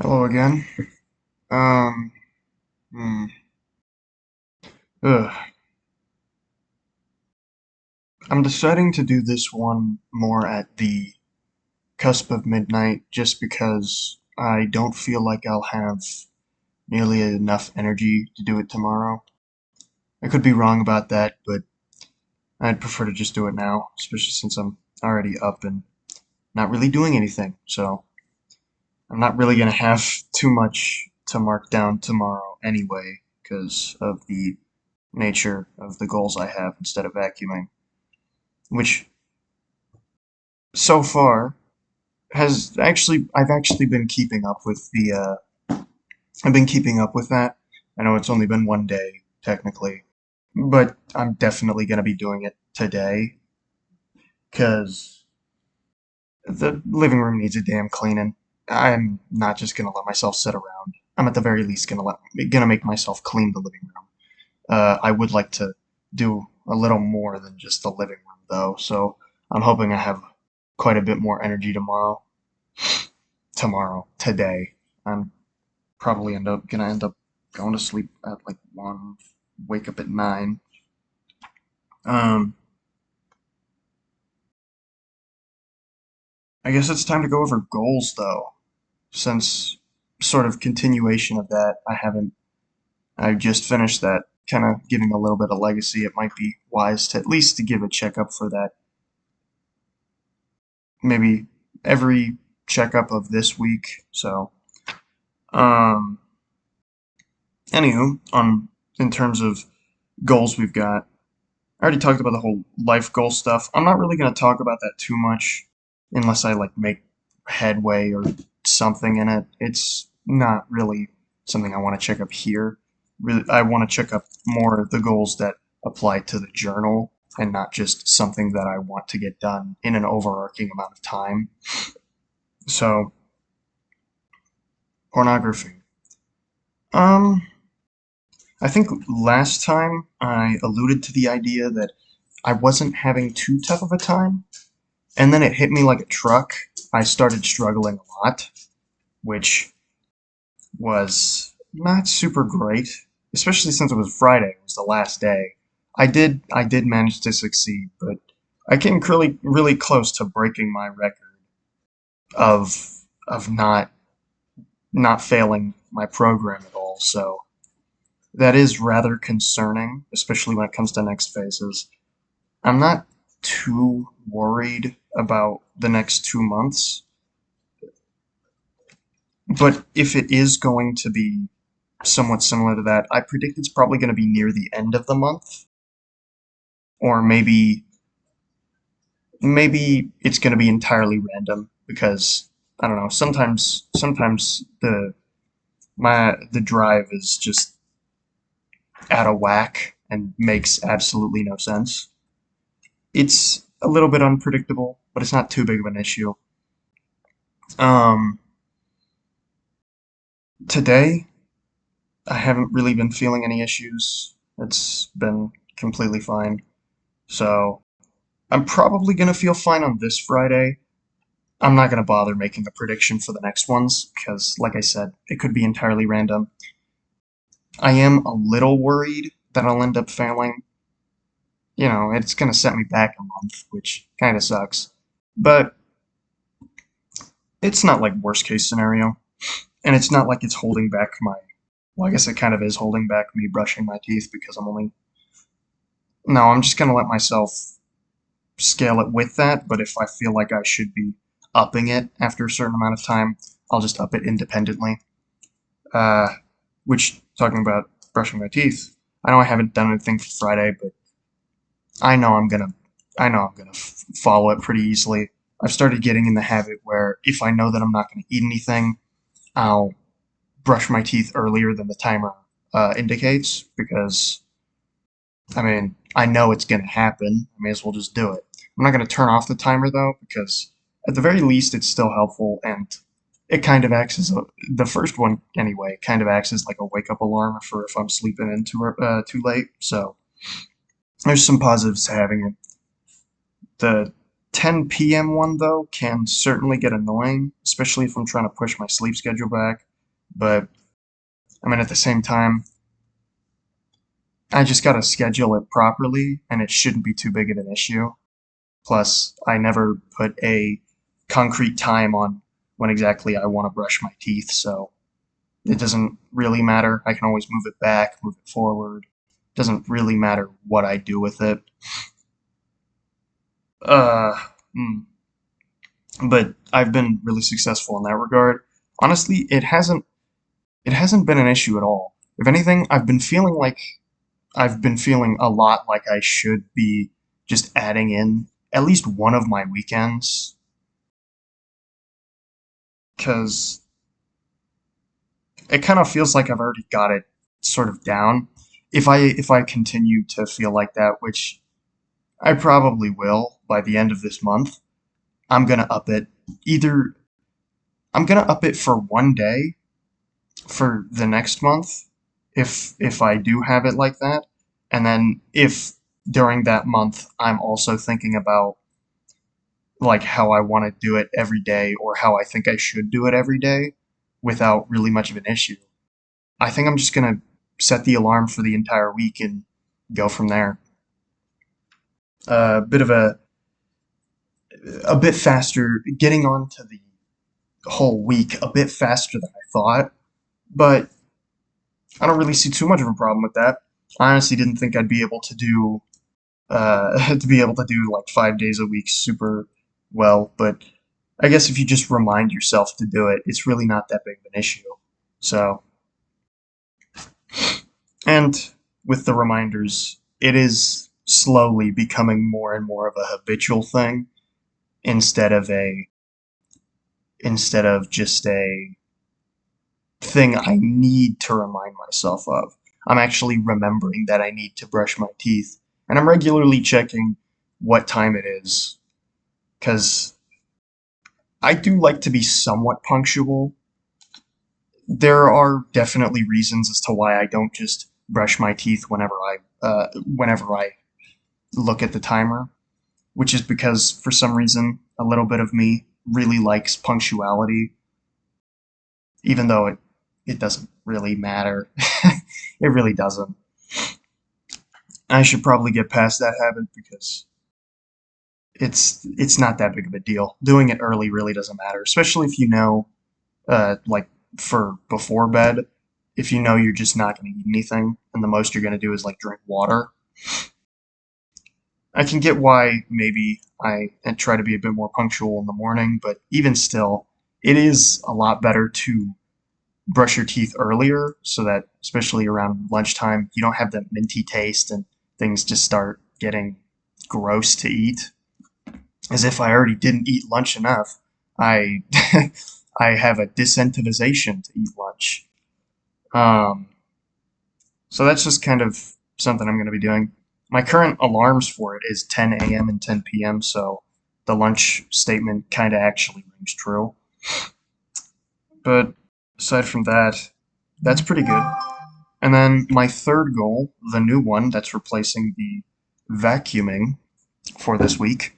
Hello again. Um, hmm, ugh. I'm deciding to do this one more at the cusp of midnight just because I don't feel like I'll have nearly enough energy to do it tomorrow. I could be wrong about that, but I'd prefer to just do it now, especially since I'm already up and not really doing anything. So I'm not really gonna have too much to mark down tomorrow anyway, because of the nature of the goals I have instead of vacuuming. Which so far has actually I've actually been keeping up with the I've been keeping up with that. I know it's only been one day technically, but I'm definitely gonna be doing it today because the living room needs a damn cleaning. I'm not just gonna let myself sit around. I'm at the very least gonna make myself clean the living room. I would like to do a little more than just the living room though, so I'm hoping I have quite a bit more energy tomorrow. Today. I'm probably gonna end up going to sleep at like 1, wake up at 9. Um, I guess it's time to go over goals though, since sort of continuation of that, I just finished that, kind of giving a little bit of legacy. It might be wise to at least to give a checkup for that. Maybe every checkup of this week. So, um, anywho, in terms of goals we've got, I already talked about the whole life goal stuff. I'm not really going to talk about that too much unless I like make headway or something in it. It's not really something I want to check up here. Really, I want to check up more of the goals that apply to the journal and not just something that I want to get done in an overarching amount of time. So, pornography. Um, I think last time I alluded to the idea that I wasn't having too tough of a time. And then it hit me like a truck. I started struggling a lot, which was not super great, especially since it was Friday. It was the last day. I did manage to succeed, but I came really close to breaking my record of not failing my program at all. So that is rather concerning, especially when it comes to next phases. I'm not too worried about the next 2 months. But if it is going to be somewhat similar to that, I predict it's probably going to be near the end of the month, or maybe it's going to be entirely random because I don't know. Sometimes the drive is just out of whack and makes absolutely no sense. It's a little bit unpredictable, but it's not too big of an issue. Um, Today I haven't really been feeling any issues. It's been completely fine. So I'm probably going to feel fine on this Friday. I'm not going to bother making a prediction for the next ones because, like I said, it could be entirely random. I am a little worried that I'll end up failing. It's going to set me back a month, which kind of sucks. But it's not like worst case scenario. And it's not like it's holding back my. Well, I guess it kind of is holding back me brushing my teeth because I'm only. No, I'm just going to let myself scale it with that, but if I feel like I should be upping it after a certain amount of time, I'll just up it independently. Uh, which, talking about brushing my teeth, I know I haven't done anything for Friday, but I know I'm gonna, I know I'm gonna follow it pretty easily. I've started getting in the habit where if I know that I'm not gonna eat anything, I'll brush my teeth earlier than the timer indicates because I mean, I know it's going to happen. I may as well just do it. I'm not going to turn off the timer though, because at the very least, it's still helpful, and it kind of acts as the first one anyway. Kind of acts as like a wake up alarm for if I'm sleeping in too late. So there's some positives to having it. The 10 p.m. one though can certainly get annoying, especially if I'm trying to push my sleep schedule back. But I mean, at the same time, I just gotta schedule it properly, and it shouldn't be too big of an issue. Plus, I never put a concrete time on when exactly I want to brush my teeth, so it doesn't really matter. I can always move it back, move it forward. It doesn't really matter what I do with it. Uh, hmm. But I've been really successful in that regard. Honestly, it hasn't been an issue at all. If anything, I've been feeling a lot like I should be just adding in at least one of my weekends, because it kind of feels like I've already got it sort of down. If I continue to feel like that, which I probably will by the end of this month, I'm gonna up it. Either I'm gonna up it for one day for the next month, if I do have it like that, and then if during that month I'm also thinking about like how I want to do it every day or how I think I should do it every day without really much of an issue. I think I'm just gonna set the alarm for the entire week and go from there. A bit of a bit faster, getting on to the whole week a bit faster than I thought, but I don't really see too much of a problem with that. I honestly didn't think I'd be able to do to be able to do like 5 days a week super well, but I guess if you just remind yourself to do it, it's really not that big of an issue. So, and with the reminders, it is slowly becoming more and more of a habitual thing instead of a instead of just a thing I need to remind myself of. I'm actually remembering that I need to brush my teeth, and I'm regularly checking what time it is because I do like to be somewhat punctual. There are definitely reasons as to why I don't just brush my teeth whenever I look at the timer, which is because for some reason a little bit of me really likes punctuality, even though it doesn't really matter. It really doesn't. I should probably get past that habit because it's not that big of a deal. Doing it early really doesn't matter, especially if you know, like for before bed, if you know you're just not going to eat anything, and the most you're going to do is like drink water. I can get why maybe I try to be a bit more punctual in the morning, but even still, it is a lot better to brush your teeth earlier so that, especially around lunchtime, you don't have that minty taste and things just start getting gross to eat. As if I already didn't eat lunch enough, I I have a disincentivization to eat lunch. Um, so that's just kind of something I'm going to be doing. My current alarms for it is 10 a.m. and 10 p.m., so the lunch statement kind of actually rings true. But aside from that, that's pretty good. And then my third goal, the new one that's replacing the vacuuming for this week,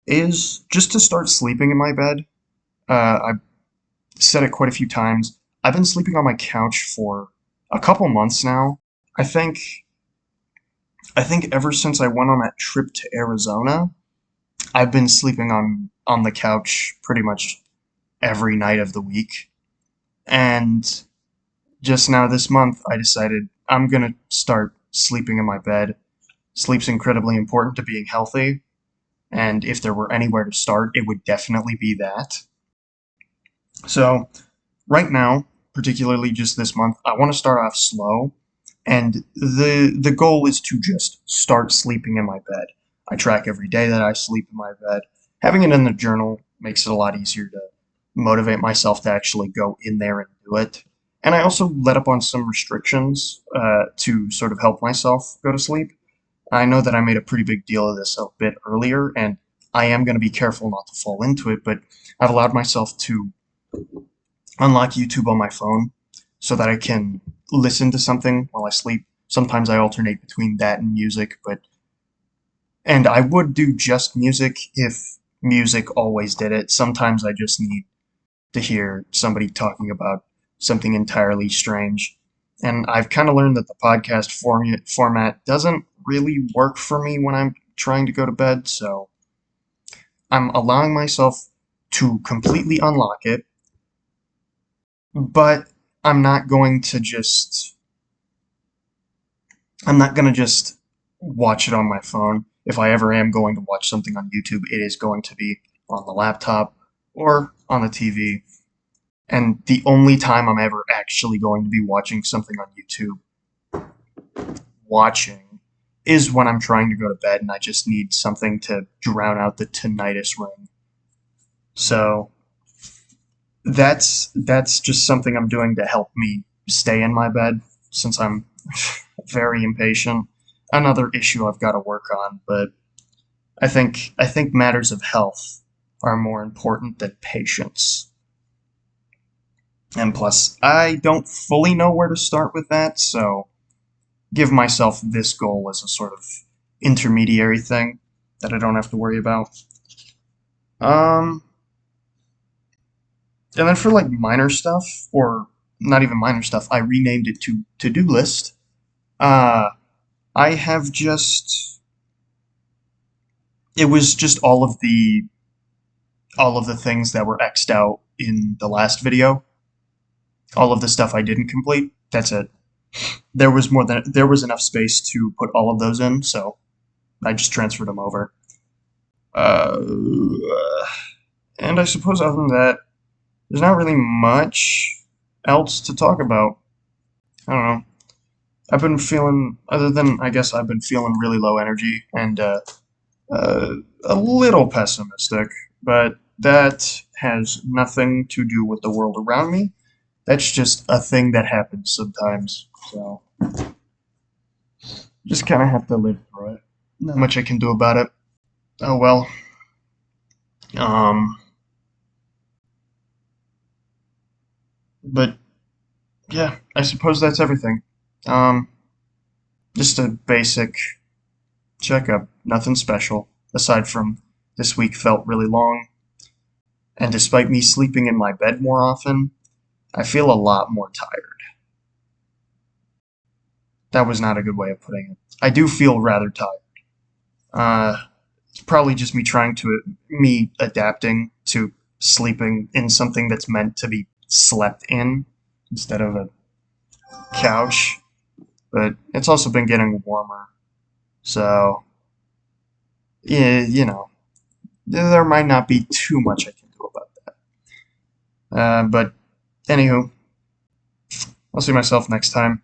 is just to start sleeping in my bed. I've said it quite a few times. I've been sleeping on my couch for a couple months now. I think I think ever since I went on that trip to Arizona, I've been sleeping on the couch pretty much every night of the week. And just now this month, I decided I'm gonna start sleeping in my bed. Sleep's incredibly important to being healthy, and if there were anywhere to start, it would definitely be that. So, right now, particularly just this month, I want to start off slow, and the goal is to just start sleeping in my bed. I track every day that I sleep in my bed. Having it in the journal makes it a lot easier to motivate myself to actually go in there and do it. And I also let up on some restrictions to sort of help myself go to sleep. I know that I made a pretty big deal of this a bit earlier, and I am going to be careful not to fall into it, but I've allowed myself to unlock YouTube on my phone so that I can listen to something while I sleep. Sometimes I alternate between that and music, and I would do just music if music always did it. Sometimes I just need to hear somebody talking about something entirely strange. And I've kind of learned that the podcast format doesn't really work for me when I'm trying to go to bed, so I'm allowing myself to completely unlock it, but I'm not going to just I'm not going to just watch it on my phone. If I ever am going to watch something on YouTube, it is going to be on the laptop or on the TV. And the only time I'm ever actually going to be watching something on YouTube, watching, is when I'm trying to go to bed and I just need something to drown out the tinnitus ring. So that's just something I'm doing to help me stay in my bed since I'm very impatient. Another issue I've got to work on, but I think matters of health are more important than patience. And plus, I don't fully know where to start with that, so give myself this goal as a sort of intermediary thing that I don't have to worry about. Um, and then for like minor stuff, or not even minor stuff, I renamed it to to-do list. Uh, I have just it was just all of the things that were X'd out in the last video, all of the stuff I didn't complete. That's it. There was enough space to put all of those in, so I just transferred them over. Uh, and I suppose other than that, there's not really much else to talk about. I don't know. Other than I guess I've been feeling really low energy and uh, a little pessimistic, but that has nothing to do with the world around me. That's just a thing that happens sometimes. So just kind of have to live through it. Not much I can do about it. Oh well. Um, but yeah, I suppose that's everything. Um, just a basic checkup. Nothing special aside from this week felt really long, and despite me sleeping in my bed more often, I feel a lot more tired. That was not a good way of putting it. I do feel rather tired. It's probably just me adapting to sleeping in something that's meant to be slept in instead of a couch. But it's also been getting warmer, so yeah, there might not be too much I can do about that. But anywho, I'll see myself next time.